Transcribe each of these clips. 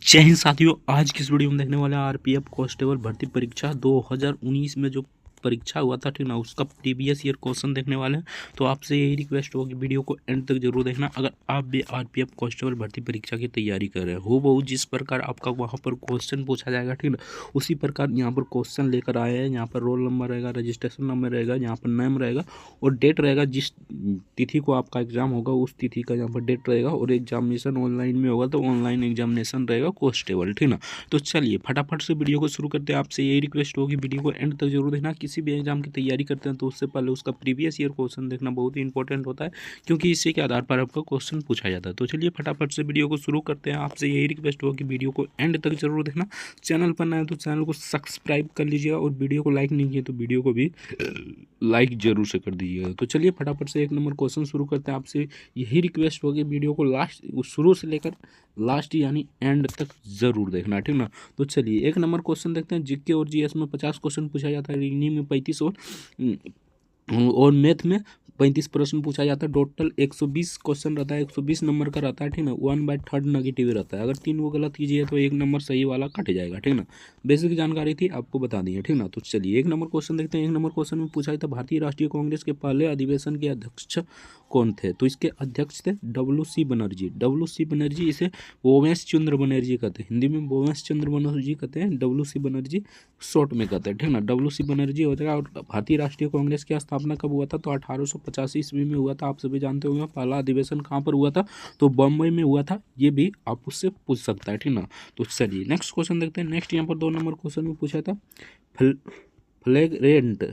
जय हिंद साथियों। आज की इस वीडियो में देखने वाले आरपीएफ कांस्टेबल भर्ती परीक्षा 2019 में जो परीक्षा हुआ था, ठीक ना, उसका प्रीवियस ईयर क्वेश्चन देखने वाले हैं। तो आपसे यही रिक्वेस्ट होगी, वीडियो को एंड तक जरूर देखना। अगर आप भी आरपीएफ कांस्टेबल भर्ती परीक्षा की तैयारी कर रहे हो बहुत जिस प्रकार आपका वहाँ पर क्वेश्चन पूछा जाएगा, ठीक ना, उसी प्रकार यहाँ पर क्वेश्चन लेकर आए हैं। यहाँ पर रोल नंबर रहेगा, रजिस्ट्रेशन नंबर रहेगा, यहाँ पर नेम रहेगा और डेट रहेगा। जिस तिथि को आपका एग्जाम होगा उस तिथि का यहाँ पर डेट रहेगा और एग्जामिनेशन ऑनलाइन में होगा तो ऑनलाइन एग्जामिनेशन रहेगा कांस्टेबल, ठीक ना। तो चलिए फटाफट से वीडियो को शुरू करते हैं। आपसे यही रिक्वेस्ट होगी, वीडियो को एंड तक जरूर देखना। किसी भी एग्जाम की तैयारी करते हैं तो उससे पहले उसका प्रीवियस ईयर क्वेश्चन देखना बहुत ही इंपॉर्टेंट होता है, क्योंकि इसी के आधार पर आपका क्वेश्चन पूछा जाता है। तो चलिए फटाफट से वीडियो को शुरू करते हैं। आपसे यही रिक्वेस्ट होगी, वीडियो को एंड तक जरूर देखना। चैनल पर नया है तो चैनल को सब्सक्राइब कर लीजिएगा और वीडियो को लाइक नहीं किया तो वीडियो को भी लाइक जरूर से कर दीजिएगा। तो चलिए फटाफट से एक नंबर क्वेश्चन शुरू करते हैं। आपसे यही रिक्वेस्ट होगी, वीडियो को लास्ट शुरू से लेकर लास्ट यानी एंड तक जरूर देखना, ठीक ना। तो चलिए एक नंबर क्वेश्चन देखते हैं। जीके और जीएस में 50 क्वेश्चन पूछा जाता है, रीजनिंग में 35 और मैथ में 35 प्रश्न पूछा जाता है। टोटल 120 क्वेश्चन रहता है, 120 नंबर का रहता है, ठीक ना। 1/3 नेगेटिव रहता है। अगर 3 को गलत कीजिए तो एक नंबर सही वाला कट जाएगा, ठीक ना। बेसिक जानकारी थी, आपको बता दी है, ठीक ना। तो चलिए एक नंबर क्वेश्चन देखते हैं। एक नंबर क्वेश्चन में पूछा था, भारतीय राष्ट्रीय कांग्रेस के पहले अधिवेशन के अध्यक्ष कौन थे? तो इसके अध्यक्ष थे WC बनर्जी। WC बनर्जी, इसे वोमेश चंद्र बनर्जी कहते हैं, हिंदी में वोमेश चंद्र बनर्जी कहते हैं, WC बनर्जी शॉर्ट में कहते हैं, ठीक ना। WC बनर्जी हो जाएगा। और भारतीय राष्ट्रीय कांग्रेस की स्थापना कब हुआ था? तो 1885 ईस्वी में हुआ था। आप सभी जानते होंगे। पहला अधिवेशन कहाँ पर हुआ था? तो बम्बई में हुआ था। ये भी आप उससे पूछ सकता है, ठीक ना। तो चलिए नेक्स्ट क्वेश्चन देखते हैं। नेक्स्ट यहाँ पर 2 नंबर क्वेश्चन में पूछा था, फ्लैग्रेंट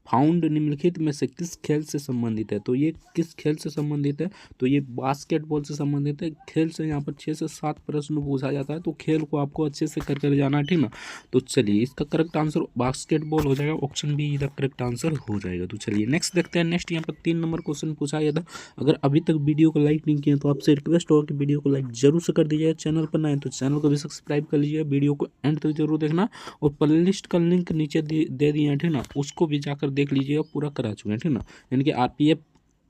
फाउंड निम्नलिखित में से किस खेल से संबंधित है? तो ये किस खेल से संबंधित है? तो ये बास्केटबॉल से संबंधित है। खेल से यहाँ पर 6 से 7 प्रश्न पूछा जाता है, तो खेल को आपको अच्छे से कर जाना है, ठीक ना। तो चलिए इसका करेक्ट आंसर बास्केटबॉल हो जाएगा। ऑप्शन बी इधर करेक्ट आंसर हो जाएगा। तो चलिए नेक्स्ट देखते हैं। नेक्स्ट यहाँ पर 3 नंबर क्वेश्चन पूछा गया था। अगर अभी तक वीडियो को लाइक नहीं किया तो आपसे रिक्वेस्ट होगा कि वीडियो को लाइक जरूर से कर दीजिए। चैनल पर नए तो चैनल को भी सब्सक्राइब कर लीजिए। वीडियो को एंड तक जरूर देखना और प्लेलिस्ट का लिंक नीचे दे दिए हैं, ठीक ना, उसको भी जाकर देख लीजिएगा। पूरा करा चुके हैं, ठीक ना। यानी कि आरपीएफ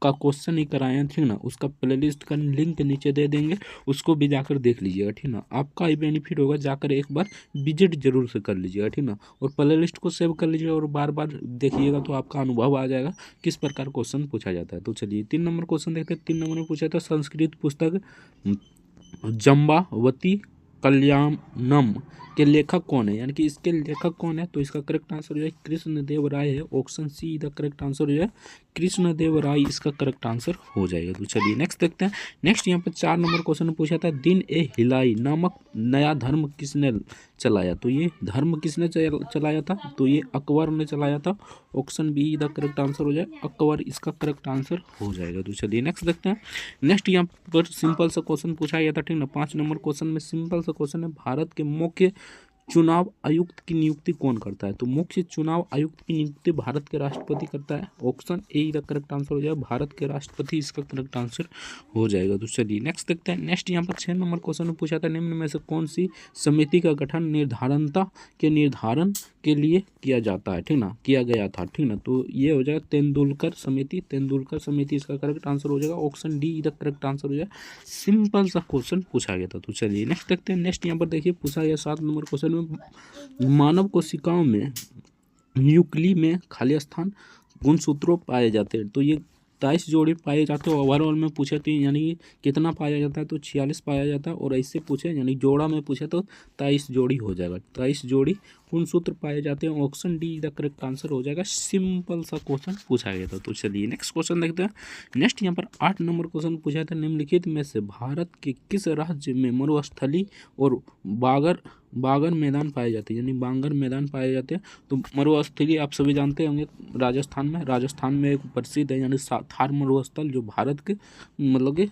का क्वेश्चन ही कराए हैं, ठीक ना। उसका प्लेलिस्ट का लिंक नीचे दे देंगे, उसको भी जाकर देख लीजिएगा, ठीक ना। आपका ही बेनिफिट होगा, जाकर एक बार विजिट जरूर से कर लीजिएगा, ठीक ना। और प्लेलिस्ट को सेव कर लीजिएगा और बार बार देखिएगा तो आपका अनुभव आ जाएगा किस प्रकार क्वेश्चन पूछा जाता है। तो चलिए 3 नंबर क्वेश्चन देखते हैं। 3 नंबर में पूछा था, संस्कृत पुस्तक जम्बावती कल्याणम के लेखक कौन है? यानी कि इसके लेखक कौन है? तो इसका करेक्ट आंसर जो है कृष्णदेव राय है। Option see the correct answer जो है कृष्णदेव राय इसका करेक्ट आंसर हो जाएगा। तो चलिए नेक्स्ट देखते हैं। नेक्स्ट यहाँ पर 4 नंबर क्वेश्चन में पूछा था, दिन ए हिलाई नामक नया धर्म किसने चलाया? तो ये धर्म किसने चलाया था? तो ये अकबर ने चलाया था। Option be the correct answer हो जाए अकबर इसका करेक्ट आंसर हो जाएगा। तो चलिए नेक्स्ट देखते हैं। नेक्स्ट यहाँ पर सिंपल सा क्वेश्चन पूछा गया था, ठीक ना। 5 नंबर क्वेश्चन में सिंपल सा क्वेश्चन है, भारत के मुख्य चुनाव आयुक्त की नियुक्ति कौन करता है? तो मुख्य चुनाव आयुक्त की नियुक्ति भारत के राष्ट्रपति करता है। Option A the correct answer हो जाएगा भारत के राष्ट्रपति इसका करेक्ट आंसर हो जाएगा। तो चलिए नेक्स्ट देखते हैं। नेक्स्ट यहाँ पर 6 नंबर क्वेश्चन में पूछा था, निम्न में से कौन सी समिति का गठन निर्धारण के लिए किया जाता है? ठीक ना, किया गया था, ठीक ना। तो ये हो जाएगा तेंदुलकर समिति इसका करेक्ट आंसर हो जाएगा। Option D the correct answer हो जाएगा। सिंपल सा क्वेश्चन पूछा गया था। तो चलिए नेक्स्ट देखते हैं। नेक्स्ट यहाँ पर देखिए पूछा गया 7 नंबर क्वेश्चन में, मानव कोशिकाओं में न्यूक्ली में खाली स्थान गुणसूत्रों पाए जाते हैं। तो ये 23 जोड़ी पाए जाते हैं। ओवरऑल में पूछे तो यानी कि कितना पाया जाता है? तो 46 पाया जाता है। और ऐसे पूछे यानी जोड़ा में पूछे तो 23 जोड़ी हो जाएगा। 23 जोड़ी गुणसूत्र पाए जाते हैं। Option D the correct answer हो जाएगा। सिंपल सा क्वेश्चन पूछा गया था। तो चलिए नेक्स्ट क्वेश्चन देखते हैं। नेक्स्ट यहाँ पर 8 नंबर क्वेश्चन पूछा था, निम्नलिखित में से भारत के किस राज्य में मरुस्थली और बागर मैदान पाए जाते हैं? यानी बांगर मैदान पाए जाते हैं। तो मरुस्थली आप सभी जानते होंगे राजस्थान में एक प्रसिद्ध है, यानी थार मरुस्थल, जो भारत के मतलब कि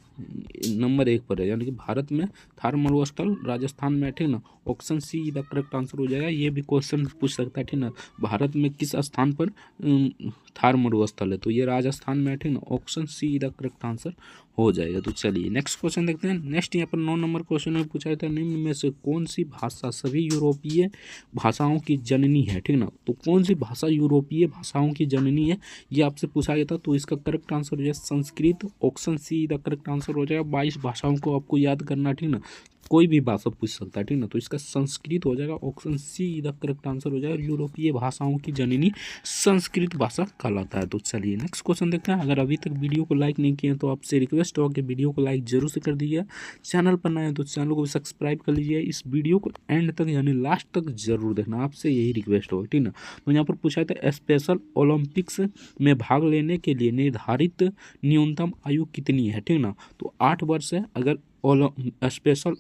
नंबर 1 पर है। यानी कि भारत में थार मरुस्थल राजस्थान में, ठीक ना। Option see the correct answer हो जाएगा। ये भी क्वेश्चन पूछ सकता है, ठीक ना, भारत में किस स्थान पर थार मरुस्थल है? तो ये राजस्थान में है, ठीक ना। Option see the correct answer हो जाएगा। तो चलिए नेक्स्ट क्वेश्चन देखते हैं। नेक्स्ट यहाँ पर 9 नंबर क्वेश्चन में पूछा था, निम्न में से कौन सी भाषा सभी यूरोपीय भाषाओं की जननी है? ठीक ना। तो कौन सी भाषा यूरोपीय भाषाओं की जननी है, ये आपसे पूछा गया था। तो इसका करेक्ट आंसर हो जाए Sanskrit. Option see the correct answer हो जाएगा। 22 भाषाओं को आपको याद करना, ठीक ना। कोई भी भाषा पूछ सकता है, ठीक ना। तो इसका संस्कृत हो जाएगा, option see the correct answer हो जाएगा। यूरोपीय भाषाओं की जननी संस्कृत भाषा कहलाता है। तो चलिए नेक्स्ट क्वेश्चन देखते हैं। अगर अभी तक वीडियो को लाइक नहीं किए तो आपसे रिक्वेस्ट हो कि वीडियो को लाइक जरूर से कर दीजिए। चैनल पर नए हैं तो चैनल को सब्सक्राइब कर लीजिए। इस वीडियो को एंड तक यानी लास्ट तक जरूर देखना, आपसे यही रिक्वेस्ट होगा, ठीक ना। तो यहाँ पर पूछा था स्पेशल ओलंपिक्स में भाग लेने के लिए निर्धारित न्यूनतम आयु कितनी है, ठीक ना। तो 8 वर्ष है। अगर स्पेशल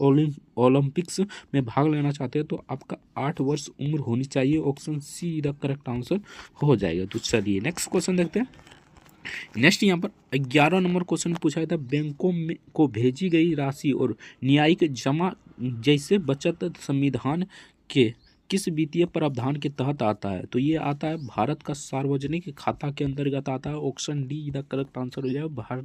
ओलंपिक्स में भाग लेना चाहते हैं तो आपका 8 वर्ष उम्र होनी चाहिए। Option see the correct answer हो जाएगा। तो चलिए नेक्स्ट क्वेश्चन देखते हैं। नेक्स्ट यहाँ पर 11 नंबर क्वेश्चन पूछा गया था, बैंकों में को भेजी गई राशि और न्यायिक जमा जैसे बचत संविधान के किस वित्तीय प्रावधान के तहत आता है। तो ये आता है भारत का सार्वजनिक खाता के अंतर्गत आता है। Option D the correct answer हो जाएगा।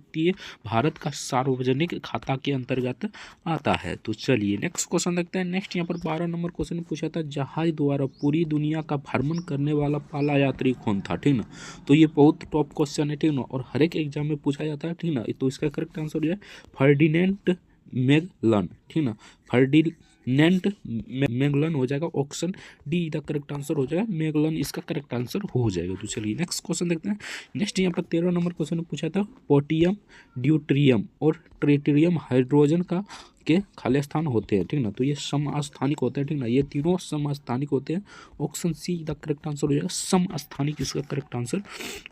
भारत का सार्वजनिक खाता के अंतर्गत आता है। तो चलिए नेक्स्ट क्वेश्चन देखते हैं। नेक्स्ट यहाँ पर 12 नंबर क्वेश्चन पूछा था, जहाज द्वारा पूरी दुनिया का भ्रमण करने वाला पहला यात्री कौन था, ठीक ना। तो ये बहुत टॉप क्वेश्चन है, ठीक ना, और हर एक एग्जाम में पूछा जाता है, ठीक ना। तो इसका करेक्ट आंसर हो जाए फर्डिनेंड मैगलन, ठीक ना। फर्डिनेंड मैगलन हो जाएगा। Option D the correct answer हो जाएगा। मैगलन इसका करेक्ट आंसर हो जाएगा। तो चलिए नेक्स्ट क्वेश्चन देखते हैं। नेक्स्ट यहाँ पर 13 नंबर क्वेश्चन पूछा था, पोटियम, ड्यूट्रियम और ट्रिटियम हाइड्रोजन का के खाली स्थान होते हैं, ठीक ना। तो ये समस्थानिक होते हैं, ठीक ना। ये तीनों समस्थानिक होते हैं। Option see the correct answer हो जाएगा। समस्थानिक इसका करेक्ट आंसर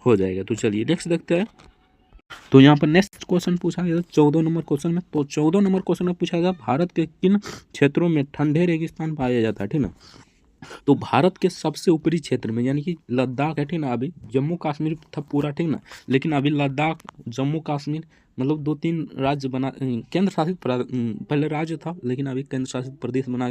हो जाएगा। तो चलिए नेक्स्ट देखते हैं। तो यहाँ पर नेक्स्ट क्वेश्चन पूछा गया 14 नंबर क्वेश्चन में। तो 14 नंबर क्वेश्चन में पूछा गया, भारत के किन क्षेत्रों में ठंडे रेगिस्तान पाया जाता है, ठीक ना। तो भारत के सबसे ऊपरी क्षेत्र में यानी कि लद्दाख है, ठीक ना। अभी जम्मू कश्मीर था पूरा, ठीक ना, लेकिन अभी लद्दाख, जम्मू कश्मीर मतलब 2-3 राज्य केंद्र शासित पहले राज्य था लेकिन अभी केंद्र शासित प्रदेश बना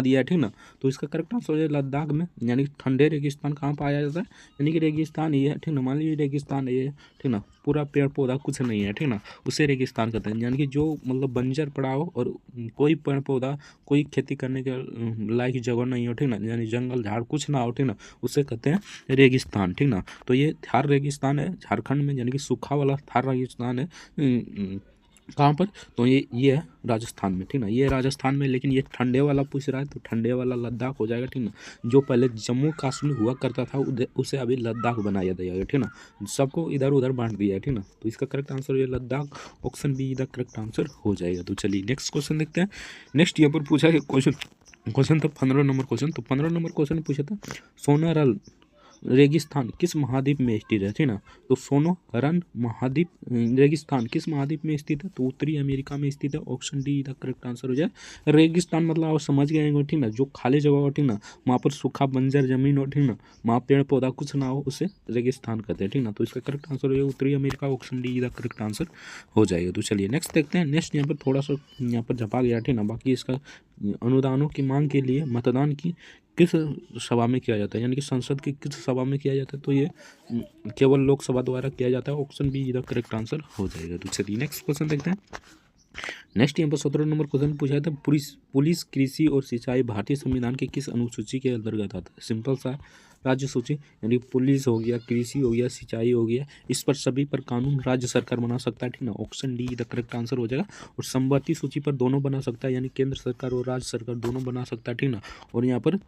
दिया है, ठीक ना। तो इसका करेक्ट आंसर है लद्दाख में। यानी ठंडे रेगिस्तान कहाँ पाया जाता है, यानी कि रेगिस्तान ये है, ठीक ना। मान लीजिए रेगिस्तान ये है, ठीक ना, पूरा पेड़ पौधा कुछ नहीं है, ठीक ना, उसे रेगिस्तान कहते हैं। यानी कि जो मतलब बंजर पड़ा हो और कोई पेड़ पौधा, कोई खेती करने के लायक जगह नहीं हो, ठीक ना, यानी जंगल झाड़ कुछ ना हो, ठीक ना, उसे कहते हैं रेगिस्तान, ठीक ना। तो ये थार रेगिस्तान है झारखंड में, यानी कि सूखा वाला थार रेगिस्तान है। कहाँ पर, तो ये है राजस्थान में, ठीक ना। ये राजस्थान में, लेकिन ये ठंडे वाला पूछ रहा है तो ठंडे वाला लद्दाख हो जाएगा, ठीक ना। जो पहले जम्मू कश्मीर हुआ करता था उसे अभी लद्दाख बनाया जाएगा, ठीक ना। सबको इधर उधर बांट दिया है, ठीक ना। तो इसका करेक्ट आंसर ये Ladakh. Option be the correct answer हो जाएगा। तो चलिए नेक्स्ट क्वेश्चन देखते हैं। नेक्स्ट यहाँ पर पूछा है क्वेश्चन था 15 नंबर क्वेश्चन। तो 15 नंबर क्वेश्चन पूछा था, सोनारल रेगिस्तान किस महाद्वीप में स्थित है, ठीक ना। तो सोनोरन महाद्वीप रेगिस्तान किस महाद्वीप में स्थित है, तो उत्तरी अमेरिका में स्थित है। Option D the correct answer हो जाए। रेगिस्तान मतलब आप समझ गए होंगे, ठीक ना, जो खाली जगह हो, ठीक ना, वहाँ पर सूखा बंजर जमीन हो, ठीक ना, वहाँ पेड़ पौधा कुछ ना हो, उसे रेगिस्तान कहते हैं, ठीक ना। तो इसका करेक्ट आंसर हो जाएगा उत्तरी America. Option D the correct answer हो जाएगा। तो चलिए नेक्स्ट देखते हैं। नेक्स्ट यहाँ पर थोड़ा सा यहाँ पर झपा गया, ठीक ना। बाकी इसका अनुदानों की मांग के लिए मतदान की किस सभा में किया जाता है, यानी कि संसद की किस सभा में किया जाता है, तो ये केवल लोकसभा द्वारा किया जाता है। Option be the correct answer हो जाएगा। तो चलिए नेक्स्ट क्वेश्चन देखते हैं। नेक्स्ट यहाँ पर 17 नंबर क्वेश्चन पूछा था, पुलिस, कृषि और सिंचाई भारतीय संविधान के किस अनुसूची के अंतर्गत आता है। सिंपल सा राज्य सूची, यानी पुलिस हो गया, कृषि हो गया, सिंचाई हो गया, इस पर सभी पर कानून राज्य सरकार बना सकता है, ठीक ना। Option D the correct answer हो जाएगा। और संवर्ती सूची पर दोनों बना सकता है, यानी केंद्र सरकार और राज्य सरकार दोनों बना सकता है, ठीक ना। और यहाँ पर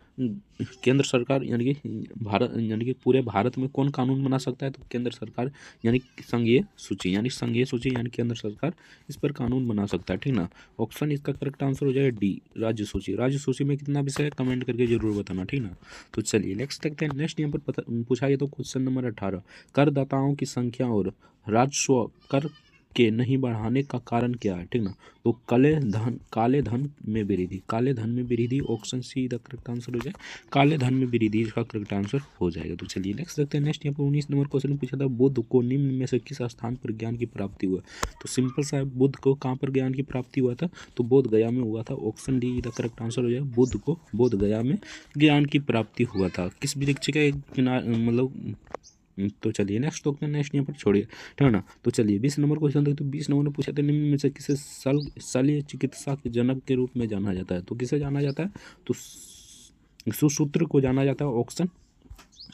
केंद्र सरकार यानी कि भारत, यानी कि पूरे भारत में कौन कानून बना सकता है, तो केंद्र सरकार, यानी संघीय सूची, यानी केंद्र सरकार इस पर कानून बना सकता है, ठीक ना। ऑप्शन इसका करेक्ट आंसर हो जाएगा डी राज्य सूची। राज्य सूची में कितना विषय है कमेंट करके जरूर बताना, ठीक ना। तो चलिए नेक्स्ट देखते हैं। नेक्स्ट यहाँ पर पूछा गया तो क्वेश्चन नंबर 18, करदाताओं की संख्या और राजस्व कर के नहीं बढ़ाने का कारण क्या है, ठीक ना। तो काले धन में वृद्धि। Option see the correct answer हो जाए। काले धन में वृद्धि इसका करेक्ट आंसर हो जाएगा। तो चलिए नेक्स्ट देखते हैं। नेक्स्ट यहाँ पर 19 नंबर क्वेश्चन पूछा था, बुद्ध को निम्न में से किस स्थान पर ज्ञान की प्राप्ति हुआ। तो सिंपल सा है, बुद्ध को कहाँ पर ज्ञान की प्राप्ति हुआ था, तो बोध गया में हुआ था। Option D the correct answer हो जाएगा। बुद्ध को बोध गया में ज्ञान की प्राप्ति हुआ था। किस वृक्ष के मतलब। तो चलिए नेक्स्ट देखते हैं। नेक्स्ट यहाँ पर छोड़िए, ठीक है ना। तो चलिए 20 नंबर क्वेश्चन देखते हैं। 20 नंबर में पूछा था, निम्न में से किसे शल्य चिकित्सा के जनक के रूप में जाना जाता है। तो किसे जाना जाता है, तो सुश्रुत को जाना जाता है। Option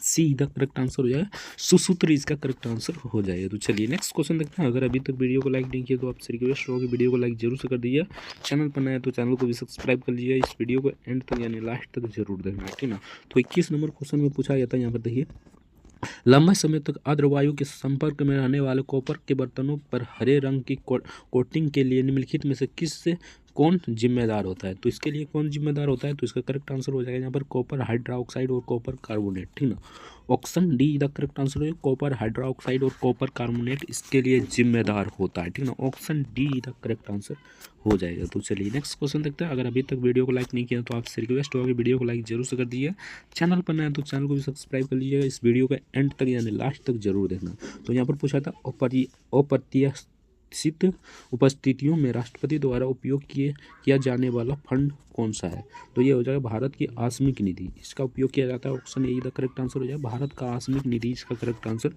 see the correct answer हो जाएगा, सुसूत्री इसका करेक्ट आंसर हो जाएगा। तो चलिए नेक्स्ट क्वेश्चन देखते हैं। अगर अभी तक वीडियो को लाइक नहीं किया तो आपसे रिक्वेस्ट होगी वीडियो को लाइक जरूर से कर दीजिए, चैनल पर नया है तो चैनल को भी सब्सक्राइब कर लीजिए, इस वीडियो को एंड तक यानी लास्ट तक जरूर देखना है, ठीक ना। तो 21 नंबर क्वेश्चन में पूछा गया था, यहाँ पर देखिए, लंबे समय तक आर्द्र वायु के संपर्क में रहने वाले कॉपर के बर्तनों पर हरे रंग की कोटिंग के लिए निम्नलिखित में से किससे कौन जिम्मेदार होता है। तो इसके लिए कौन जिम्मेदार होता है, तो इसका करेक्ट आंसर हो जाएगा यहाँ पर कॉपर हाइड्रोक्साइड और कॉपर कार्बोनेट, ठीक ना। Option D the correct answer है, कॉपर हाइड्रोक्साइड और कॉपर कार्बोनेट इसके लिए जिम्मेदार होता है, ठीक ना। Option D the correct answer हो जाएगा। तो चलिए नेक्स्ट क्वेश्चन देखते हैं। अगर अभी तक वीडियो को लाइक नहीं किया तो आपसे रिक्वेस्ट होगी वीडियो को लाइक जरूर से कर दीजिए, चैनल पर नया है तो चैनल को भी सब्सक्राइब कर लीजिएगा, इस वीडियो का एंड तक यानी लास्ट तक जरूर देखना। तो यहाँ पर पूछा था अप्रत्याशित उपस्थितियों में राष्ट्रपति द्वारा उपयोग किया जाने वाला फंड कौन सा है। तो ये हो जाएगा भारत की आकस्मिक निधि, इसका उपयोग किया जाता है। Option A the correct answer हो जाएगा, भारत का आकस्मिक निधि इसका करेक्ट आंसर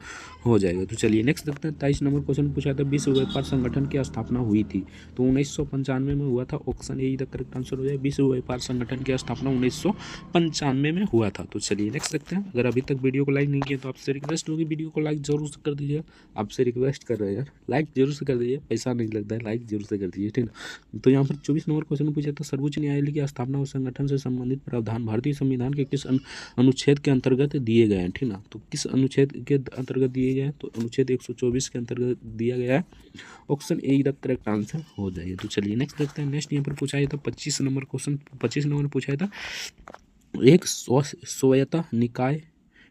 हो जाएगा। तो चलिए नेक्स्ट देखते हैं। 23 नंबर क्वेश्चन पूछा था, विश्व व्यापार संगठन की स्थापना हुई थी तो 1995 में हुआ था। Option A the correct answer हो जाएगा, विश्व व्यापार संगठन की स्थापना 1995 में हुआ था। तो चलिए नेक्स्ट देखते हैं। अगर अभी तक वीडियो को लाइक नहीं किया तो आपसे रिक्वेस्ट होगी वीडियो को लाइक जरूर से कर दीजिए, आपसे रिक्वेस्ट कर रहे हैं यार, लाइक जरूर से कर दीजिए, पैसा नहीं लगता है, लाइक जरूर से कर दीजिए, ठीक ना। तो यहाँ पर 24 नंबर क्वेश्चन पूछा था, सर्वोच्च न्यायालय की स्थापना और संगठन से संबंधित प्रावधान भारतीय संविधान के किस अनुच्छेद के अंतर्गत दिए गए हैं, ठीक ना। तो किस अनुच्छेद के अंतर्गत दिए गए हैं, तो अनुच्छेद 124 के अंतर्गत दिया गया है। Option A the correct answer हो जाएगा। तो चलिए नेक्स्ट देखते हैं। नेक्स्ट यहाँ पर पूछा गया था 25 नंबर क्वेश्चन, 25 नंबर पूछा था, एक स्वायत्त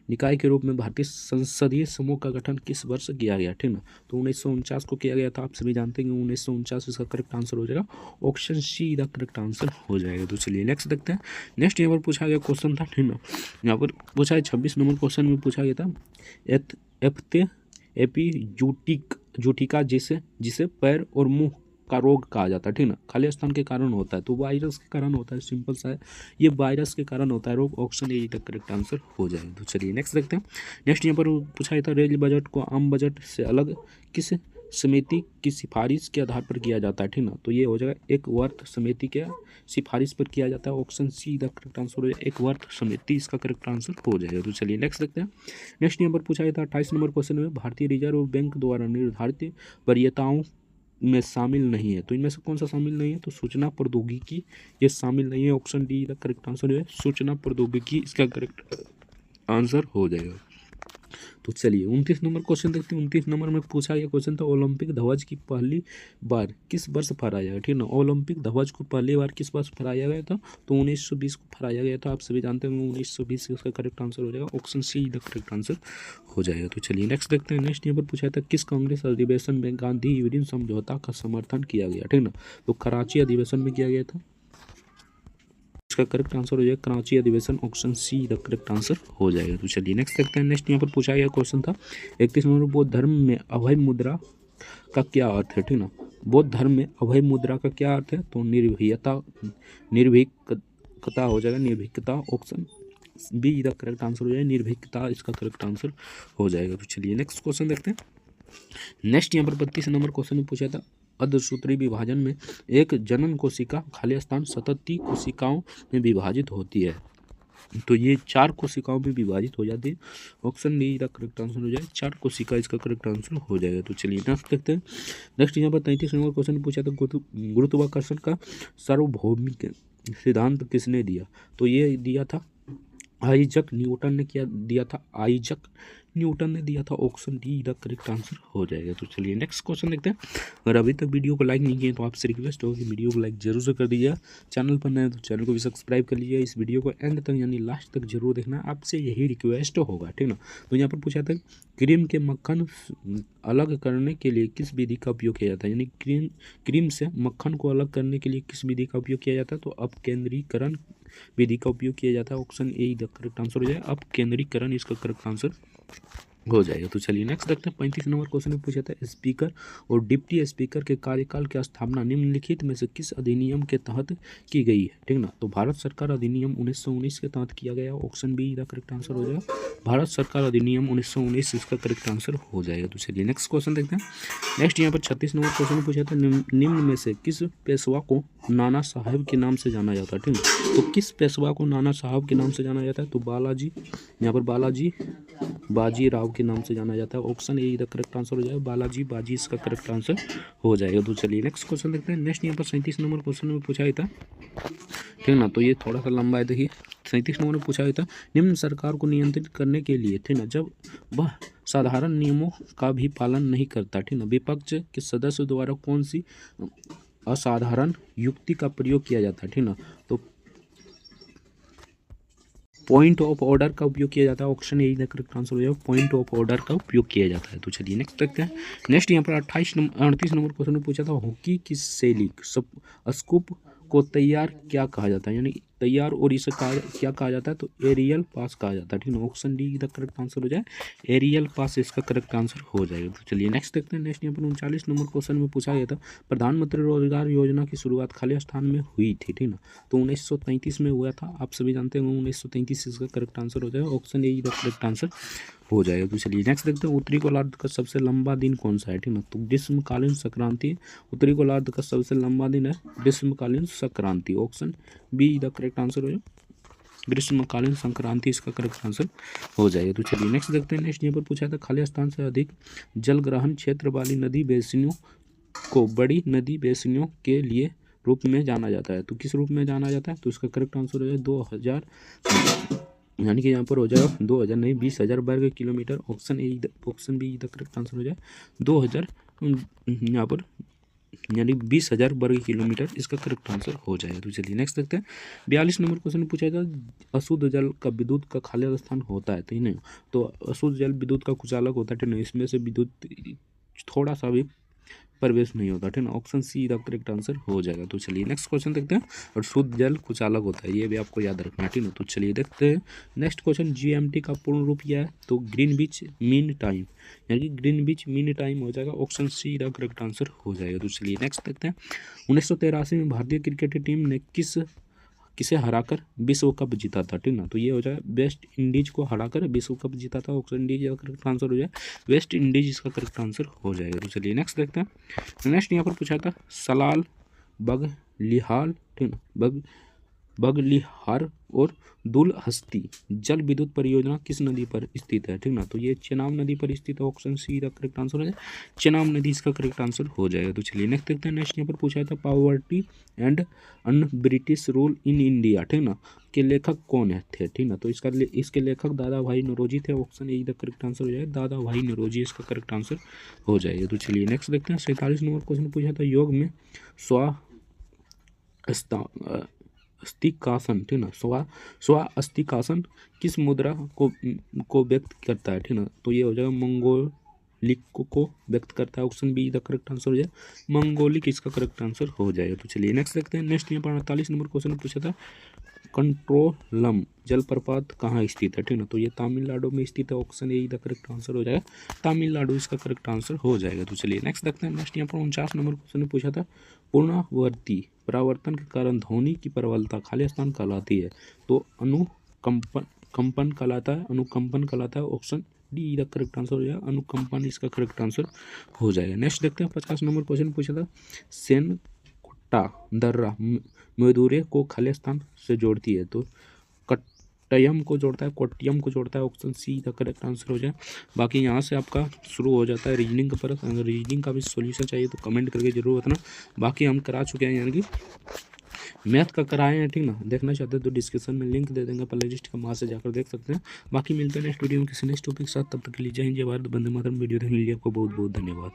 निकाय के रूप में भारतीय संसदीय समूह का गठन किस वर्ष किया गया, ठीक ना। तो 1949 को किया गया था, आप सभी जानते हैं कि 1949 इसका करेक्ट आंसर हो जाएगा। Option see the correct answer हो जाएगा। तो चलिए नेक्स्ट देखते हैं। नेक्स्ट यहाँ पर पूछा गया क्वेश्चन था, ठीक ना, यहाँ पर पूछा है 26 नंबर क्वेश्चन में पूछा गया था, एपिजूटिका जिसे पैर और मुंह का रोग कहा जाता है, ठीक ना, खाली स्थान के कारण होता है, तो वायरस के कारण होता है, सिंपल सा है, ये वायरस के कारण होता है रोग। ऑप्शन ए तक करेक्ट आंसर हो जाएगा। तो चलिए नेक्स्ट देखते हैं। नेक्स्ट यहाँ पर पूछा गया था, रेल बजट को आम बजट से अलग किस समिति की सिफारिश के आधार पर किया जाता है, ठीक ना। तो ये हो जाएगा एक वर्थ समिति के सिफारिश पर किया जाता है। Option see the correct answer हो जाएगा, एक वर्थ समिति इसका करेक्ट आंसर हो जाएगा। तो चलिए नेक्स्ट देखते हैं। नेक्स्ट यहाँ पर पूछा गया था 28 नंबर क्वेश्चन में, भारतीय रिजर्व बैंक द्वारा निर्धारित वरीयताओं में शामिल नहीं है, तो इनमें से कौन सा शामिल नहीं है, तो सूचना प्रौद्योगिकी ये शामिल नहीं है। ऑप्शन डी का करेक्ट आंसर है, सूचना प्रौद्योगिकी इसका करेक्ट आंसर हो जाएगा। तो चलिए 29 नंबर क्वेश्चन देखते हैं। 29 नंबर में पूछा गया क्वेश्चन था, ओलंपिक ध्वज की पहली बार किस वर्ष फहराया गया, ठीक ना। ओलंपिक ध्वज को पहली बार किस वर्ष फहराया गया था, तो 1920 को फहराया गया था, आप सभी जानते हैं 1920 इसका करेक्ट आंसर हो जाएगा। Option see the correct answer हो जाएगा। तो चलिए नेक्स्ट देखते हैं। नेक्स्ट यहाँ पर पूछा था, किस कांग्रेस अधिवेशन में गांधी यूनियन समझौता का समर्थन किया गया, ठीक ना। तो कराची अधिवेशन में किया गया था, इसका करेक्ट आंसर हो जाएगा कराची अधिवेशन। Option see the correct answer हो जाएगा। तो चलिए नेक्स्ट देखते हैं। नेक्स्ट यहाँ पर पूछा गया क्वेश्चन था, 31 नंबर, बौद्ध धर्म में अभय मुद्रा का क्या अर्थ है, ठीक ना। बौद्ध धर्म में अभय मुद्रा का क्या अर्थ है, तो निर्भीकता हो जाएगा, निर्भीकता। Option be the correct answer हो जाएगा, निर्भीकता इसका करेक्ट आंसर हो जाएगा। तो चलिए नेक्स्ट क्वेश्चन देखते हैं। नेक्स्ट यहाँ पर 32 नंबर क्वेश्चन में पूछा था, अर्धसूत्री विभाजन में एक जनन कोशिका खाली स्थान 37 कोशिकाओं में विभाजित होती है, तो ये 4 कोशिकाओं में विभाजित हो जाती है। Option D the correct answer हो जाएगा, 4 कोशिका इसका करेक्ट आंसर हो जाएगा। तो चलिए नेक्स्ट देखते हैं। नेक्स्ट यहाँ पर 33 नंबर क्वेश्चन में पूछा था, गुरुत्वाकर्षण का सार्वभौमिक सिद्धांत किसने दिया, तो ये दिया था आइजक न्यूटन ने, क्या दिया था, आइजक न्यूटन ने दिया था। Option D the correct answer हो जाएगा। तो चलिए नेक्स्ट क्वेश्चन देखते हैं। अगर अभी तक वीडियो को लाइक नहीं किए तो आपसे रिक्वेस्ट होगी वीडियो को लाइक जरूर से कर दीजिए, चैनल पर नए तो चैनल को भी सब्सक्राइब कर लीजिए, इस वीडियो को एंड तक यानी लास्ट तक जरूर देखना, आपसे यही रिक्वेस्ट होगा, ठीक ना। तो यहाँ पर पूछा था, क्रीम के मक्खन अलग करने के लिए किस विधि का उपयोग किया जाता है, यानी क्रीम से मक्खन को अलग करने के लिए किस विधि का उपयोग किया जाता है, तो अपकेंद्रीकरण विधि का उपयोग किया जाता है। Option A the correct answer हो जाए, अपकेंद्रीकरण इसका करेक्ट आंसर हो जाएगा। तो चलिए नेक्स्ट देखते हैं 35 नंबर क्वेश्चन में पूछा था स्पीकर और डिप्टी स्पीकर के कार्यकाल की स्थापना निम्नलिखित में से किस अधिनियम के तहत की गई है, ठीक ना। तो भारत सरकार अधिनियम 1919 के तहत किया गया। Option be the correct answer हो जाएगा, भारत सरकार अधिनियम 1919 इसका करेक्ट आंसर हो जाएगा। तो चलिए नेक्स्ट क्वेश्चन देखते हैं। नेक्स्ट यहाँ पर 36 नंबर क्वेश्चन में पूछा था निम्न में से किस पेशवा को नाना साहब के नाम से जाना जाता है, ठीक है। तो किस पेशवा को नाना साहब के नाम से जाना जाता है, तो बालाजी, यहाँ पर बालाजी बाजी राव के नाम से जाना जाता है। ऑप्शन ए इधर करेक्ट आंसर हो जाएगा, बालाजी बाजी इसका करेक्ट आंसर हो जाएगा। तो चलिए नेक्स्ट क्वेश्चन देखते हैं। नेक्स्ट यहाँ पर 37 नंबर क्वेश्चन में पूछा था, ठीक ना। तो ये थोड़ा सा लंबा है, देखिए 37 नंबर में पूछा था निम्न सरकार को नियंत्रित करने के लिए, ठीक ना, जब वह साधारण नियमों का भी पालन नहीं करता, ठीक ना, विपक्ष के सदस्य द्वारा कौन सी असाधारण युक्ति का प्रयोग किया जाता है, ठीक ना। तो पॉइंट ऑफ ऑर्डर का उपयोग किया जाता है। ऑप्शन ए करेक्ट आंसर हो जाएगा, पॉइंट ऑफ ऑर्डर का उपयोग किया जाता है। तो चलिए नेक्स्ट देखते हैं। नेक्स्ट यहाँ पर 38 नंबर क्वेश्चन में पूछा था हॉकी की शैली स्कूप को तैयार क्या कहा जाता है, यानी तैयार और इसे क्या कहा जाता है, तो एरियल पास कहा जाता है, ठीक है। Option D the correct answer हो जाए, एरियल पास इसका करेक्ट आंसर हो जाएगा। तो चलिए नेक्स्ट देखते हैं। नेक्स्ट यहाँ पर 39 नंबर क्वेश्चन में पूछा गया था प्रधानमंत्री रोजगार योजना की शुरुआत खाली स्थान में हुई थी, ठीक ना। तो 1933 में हुआ था, आप सभी जानते हैं 1933 इसका करेक्ट आंसर हो जाएगा। Option A the correct answer हो जाएगा। तो चलिए नेक्स्ट देखते हैं उत्तरी गोलार्ध का सबसे लंबा दिन कौन सा है, ठीक ना। तो ग्रीष्मकालीन संक्रांति, उत्तरी गोलार्ध का सबसे लंबा दिन है ग्रीष्मकालीन Sankranti. Option be the correct answer हो जाएगा, ग्रीष्मकालीन संक्रांति इसका करेक्ट आंसर हो जाएगा। तो चलिए नेक्स्ट देखते हैं। नेक्स्ट यहाँ पर पूछा था खाली स्थान से अधिक जल ग्रहण क्षेत्र वाली नदी बेसिनों को बड़ी नदी बेसिनों के लिए रूप में जाना जाता है। तो किस रूप में जाना जाता है, तो इसका करेक्ट आंसर हो जाएगा 2000, यानी कि यहाँ पर हो जाएगा 2000 नहीं 20,000 वर्ग kilometre. Option A option be the correct answer हो जाए 2000, यहाँ पर यानी 20,000 वर्ग किलोमीटर इसका करेक्ट आंसर हो जाएगा। तो चलिए नेक्स्ट देखते हैं। 42 नंबर क्वेश्चन पूछा था अशुद्ध जल का विद्युत का खाली स्थान होता है, तो नहीं, तो अशुद्ध जल विद्युत का कुछ अलग होता है, ठीक है। इसमें से विद्युत थोड़ा सा भी प्रवेश नहीं होता, ठीक है। Option see the correct answer हो जाएगा। तो चलिए नेक्स्ट क्वेश्चन देखते हैं। और शुद्ध जल कुछ अलग होता है, ये भी आपको याद रखना है, ठीक है। तो चलिए देखते हैं नेक्स्ट क्वेश्चन। जीएमटी का पूर्ण रूप क्या है, तो ग्रीनविच मीन टाइम, यानी कि ग्रीनविच मीन टाइम हो जाएगा। Option see the correct answer हो जाएगा। तो चलिए नेक्स्ट देखते हैं। 1983 में भारतीय क्रिकेट टीम ने किसे हराकर विश्व कप जीता था, ठीक ना। तो ये हो जाए वेस्ट इंडीज को हराकर विश्व कप जीता था। ऑप्शन इंडीज का करेक्ट आंसर हो जाए वेस्ट इंडीज इसका करेक्ट आंसर हो जाएगा। तो चलिए नेक्स्ट देखते हैं। नेक्स्ट यहाँ पर पूछा था सलाल बगलिहाल, ठीक ना, बगलिहार और दुलहस्ती जल विद्युत परियोजना किस नदी पर स्थित है, ठीक ना। तो ये चेनाब नदी पर स्थित है। ऑप्शन सी का करेक्ट आंसर हो जाए चेनाब नदी इसका करेक्ट आंसर हो जाएगा। तो चलिए नेक्स्ट देखते हैं। नेक्स्ट यहाँ पर पूछा था poverty and un British rule in India, ठीक ना, के लेखक कौन है थे, ठीक ना। तो इसके लेखक दादा भाई नौरोजी थे। Option A the correct answer हो जाएगा, दादा भाई नौरोजी इसका करेक्ट आंसर हो जाएगा। तो चलिए नेक्स्ट देखते हैं। 47 नंबर क्वेश्चन पूछा था योग में अस्तिकासन, ठीक ना, स्व अस्तिकासन किस मुद्रा को व्यक्त करता है, ठीक ना। तो ये हो जाएगा मंगोलिक को व्यक्त करता है। Option be the correct answer हो जाए मंगोलिक इसका करेक्ट आंसर हो जाएगा। तो चलिए नेक्स्ट देखते हैं। नेक्स्ट यहाँ पर 48 नंबर क्वेश्चन पूछा था कंट्रोलम जलप्रपात कहाँ स्थित है, ठीक ना। तो ये तमिलनाडु में स्थित है। Option A the correct answer हो जाएगा तमिलनाडु इसका करेक्ट आंसर हो जाएगा। तो चलिए नेक्स्ट देखते हैं। नेक्स्ट यहाँ पर 49 नंबर क्वेश्चन पूछा था पुनरावर्ती परावर्तन के कारण ध्वनि की प्रबलता खाली स्थान कहलाती है। तो अनुकंपन कहलाता है, अनुकंपन कहलाता है। Option D the correct answer हो जाएगा अनुकंपन इसका करेक्ट आंसर हो जाएगा। नेक्स्ट देखते हैं। 50 नंबर क्वेश्चन पूछा था सेनकुट्टा दर्रा मदुरै को खाली स्थान से जोड़ती है। तो कट्टयम को जोड़ता है, कोट्टयम को जोड़ता है। Option see the correct answer हो जाए। बाकी यहाँ से आपका शुरू हो जाता है रीजनिंग का परत। अगर रीजनिंग का भी सॉल्यूशन चाहिए तो कमेंट करके जरूर बताना। बाकी हम करा चुके हैं, यानी कि मैथ का कराए हैं, ठीक ना। देखना चाहते हैं तो डिस्क्रिप्शन में लिंक दे देंगे, प्ले लिस्ट का, वहाँ से जाकर देख सकते हैं। बाकी मिलते हैं नेक्स्ट वीडियो में किसी नेक्स्ट टॉपिक के साथ। तब तक के लिए जय हिंद, जय भारत, वंदे मातरम। वीडियो देखने के लिए आपको बहुत बहुत धन्यवाद।